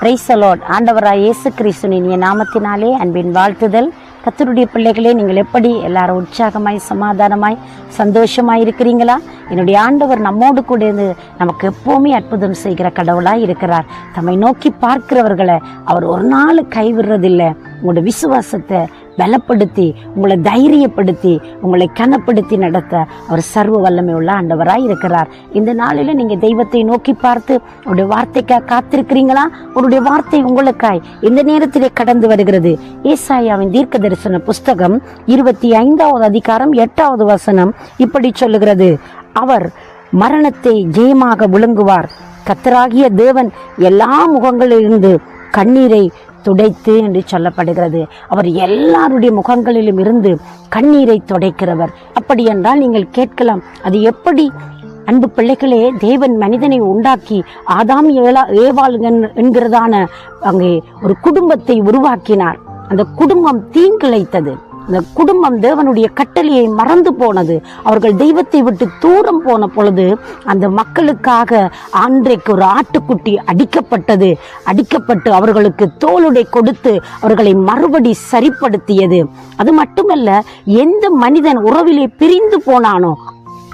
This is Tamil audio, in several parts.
Praise the Lord. ஆண்டவராய் இயேசு கிறிஸ்துவின் இனிய நாமத்தினாலே அன்பின் வாழ்த்துதல். கர்த்தருடைய பிள்ளைகளே, நீங்கள் எப்படி எல்லாரும் உற்சாகமாய் சமாதானமாய் சந்தோஷமாய் இருக்கிறீங்களா? என்னுடைய ஆண்டவர் நம்மோடு கூட இருந்து நமக்கு எப்போவுமே அற்புதம் செய்கிற கடவுளாய் இருக்கிறார். தம்மை நோக்கி பார்க்கிறவர்களை அவர் ஒரு நாள் கைவிடுறதில்லை. உங்களோட விசுவாசத்தை பலப்படுத்தி, உங்களை தைரியப்படுத்தி, உங்களை கனப்படுத்தி நடத்த அவர் சர்வ வல்லமை உள்ள ஆண்டவராய் இருக்கிறார். இந்த நாளில் நீங்கள் தெய்வத்தை நோக்கி பார்த்து உங்களுடைய வார்த்தைக்காக காத்திருக்கிறீங்களா? உங்களுடைய வார்த்தை உங்களுக்காய் இந்த நேரத்திலே கடந்து வருகிறது. ஏசாயாவின் தீர்க்க தரிசன புஸ்தகம் 25வது அதிகாரம் 8வது வசனம் இப்படி சொல்லுகிறது: அவர் மரணத்தை ஜெயமாக விழுங்குவார். கர்த்தராகிய தேவன் எல்லா முகங்களிலிருந்து கண்ணீரை துடைத்து என்று சொல்லப்படுகிறது. அவர் எல்லாருடைய முகங்களிலும் இருந்து கண்ணீரை துடைக்கிறவர். அப்படி என்றால் நீங்கள் கேட்கலாம், அது எப்படி? அன்பு பிள்ளைகளே, தேவன் மனிதனை உண்டாக்கி ஆதாம் ஏவாள் என்கிறதான அங்கே ஒரு குடும்பத்தை உருவாக்கினார். அந்த குடும்பம் தீங்கிழைத்தது. அந்த குடும்பம் தேவனுடைய கட்டளையை மறந்து போனது. அவர்கள் தெய்வத்தை விட்டு தூரம் போன பொழுது அந்த மக்களுக்காக அன்றைக்கு ஒரு ஆட்டுக்குட்டி அடிக்கப்பட்டு அவர்களுக்கு தோலுடை கொடுத்து அவர்களை மறுபடி சரிப்படுத்தியது. அது மட்டுமல்ல, எந்த மனிதன் உறவிலே பிரிந்து போனானோ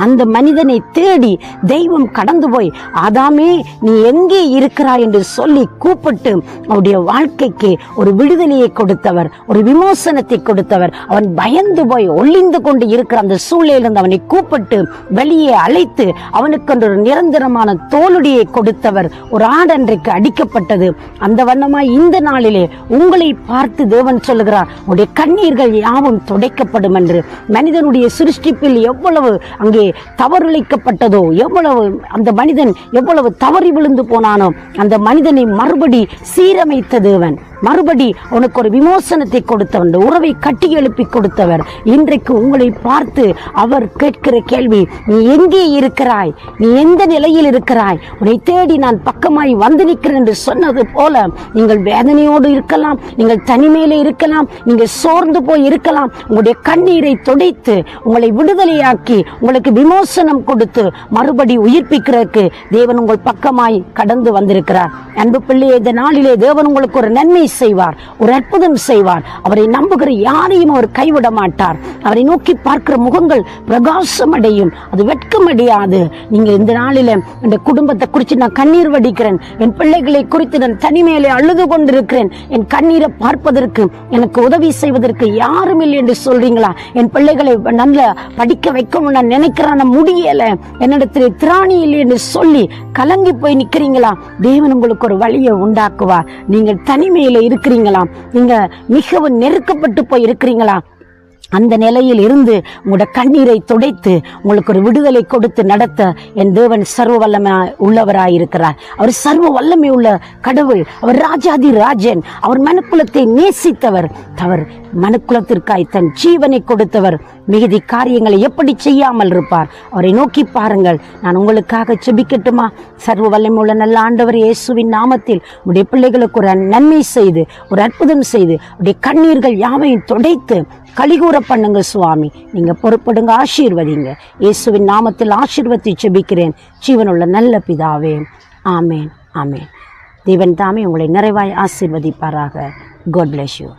அந்த மனிதனை தேடி தெய்வம் கடந்து போய், ஆதாமே நீ எங்கே இருக்கிறாய் என்று சொல்லி கூப்பிட்டு அவருடைய வாழ்க்கைக்கு ஒரு விடுதலையை கொடுத்தவர், ஒரு விமோசனத்தை கொடுத்தவர். அவன் பயந்து போய் ஒளிந்து கொண்டு இருக்கிற அந்த சூழ்நிலையிலிருந்து அவனை கூப்பிட்டு வெளியே அழைத்து அவனுக்கு ஒரு நிரந்தரமான தோலுடையை கொடுத்தவர். ஒரு ஆடு அன்றைக்கு அடிக்கப்பட்டது. அந்த வண்ணமாய் இந்த நாளிலே உங்களை பார்த்து தேவன் சொல்லுகிறார், உடைய கண்ணீர்கள் யாவும் துடைக்கப்படும் என்று. மனிதனுடைய சிருஷ்டிப்பில் எவ்வளவு அங்கே தவறிழைக்கப்பட்டதோ, எவ்வளவு அந்த மனிதன் எவ்வளவு தவறி விழுந்து போனானோ அந்த மனிதனை மறுபடி சீரமைத்த தேவன், மறுபடி உனக்கு ஒரு விமோசனத்தை கொடுத்தவர், உறவை கட்டி எழுப்பி கொடுத்தவர். இன்றைக்கு உங்களை பார்த்து அவர் கேட்கிற கேள்வி, நீ எங்கே இருக்கிறாய்? நீ எந்த நிலையில் இருக்கிறாய்? உன்னை தேடி நான் பக்கமாய் வந்து நிற்கிறேன் என்று சொன்னது போல நீங்கள் வேதனையோடு இருக்கலாம், நீங்கள் தனிமையில இருக்கலாம், நீங்கள் சோர்ந்து போய் இருக்கலாம். உங்களுடைய கண்ணீரை துடைத்து உங்களை விடுதலையாக்கி உங்களுக்கு விமோசனம் கொடுத்து மறுபடி உயிர்ப்பிக்கிறதுக்கு தேவன் உங்கள் பக்கமாய் கடந்து வந்திருக்கிறார். அன்பு பிள்ளையே, இந்த நாளிலே தேவன் உங்களுக்கு ஒரு நன்மை செய்வார், ஒரு அற்புதம் செய்வார். அவரை நம்புகிற யாரையும் அவர் கைவிட மாட்டார். அவரை நோக்கி பார்க்கிற முகங்கள் பிரகாசம் அடையும், அது வெட்கமடையாது. நீங்க இந்த நாளில இந்த குடும்பத்தை குறித்து நான் கண்ணீர் வடிக்கிறேன், என் பிள்ளைகளை குறித்து நான் தனிமையிலே அழுது கொண்டிருக்கிறேன், என் கண்ணீரை பார்ப்பதற்கு எனக்கு உதவி செய்வதற்கு யாரும் இல்லை என்று சொல்றீங்களா? என் பிள்ளைகளை நல்ல படிக்க வைக்கணும் நான் நினைக்கிறேன், முடியல, என்னிடத்தில் திராணி இல்லை என்று சொல்லி கலங்கி போய் நிற்கிறீங்களா? தேவன் உங்களுக்கு ஒரு வழியை உண்டாக்குவார். நீங்கள் தனிமையில இருக்கிறீங்களா? நீங்க மிகவும் நெருக்கப்பட்டு போய் இருக்கிறீங்களா? அந்த நிலையில் இருந்து உங்களோட கண்ணீரை துடைத்து உங்களுக்கு ஒரு விடுதலை கொடுத்து நடத்த என் தேவன் சர்வ வல்லமை உள்ளவராயிருக்கிறார். அவர் சர்வ வல்லமை உள்ள கடவுள். அவர் ராஜாதி ராஜன். அவர் மனுக்குலத்தை நேசித்தவர். அவர் மனுக்குலத்திற்காய் தன் ஜீவனை கொடுத்தவர். மிகுதி காரியங்களை எப்படி செய்யாமல் இருப்பார்? அவரை நோக்கி பாருங்கள். நான் உங்களுக்காக செபிக்கட்டுமா? சர்வ வல்லமை உள்ள நல்ல ஆண்டவர் இயேசுவின் நாமத்தில் உடைய பிள்ளைகளுக்கு ஒரு நன்மை செய்து, ஒரு அற்புதம் செய்து, உடைய கண்ணீர்கள் யாவையும் துடைத்து கலிகூற பண்ணுங்க சுவாமி. நீங்க பொறுப்படுங்க, ஆசீர்வதிங்க. இயேசுவின் நாமத்தில் ஆசீர்வதி செபிக்கிறேன் ஜீவனுள்ள நல்ல பிதாவே. ஆமேன், ஆமேன். தேவன் தாமே உங்களை நிறைவாய் ஆசீர்வதிப்பாராக. God bless you.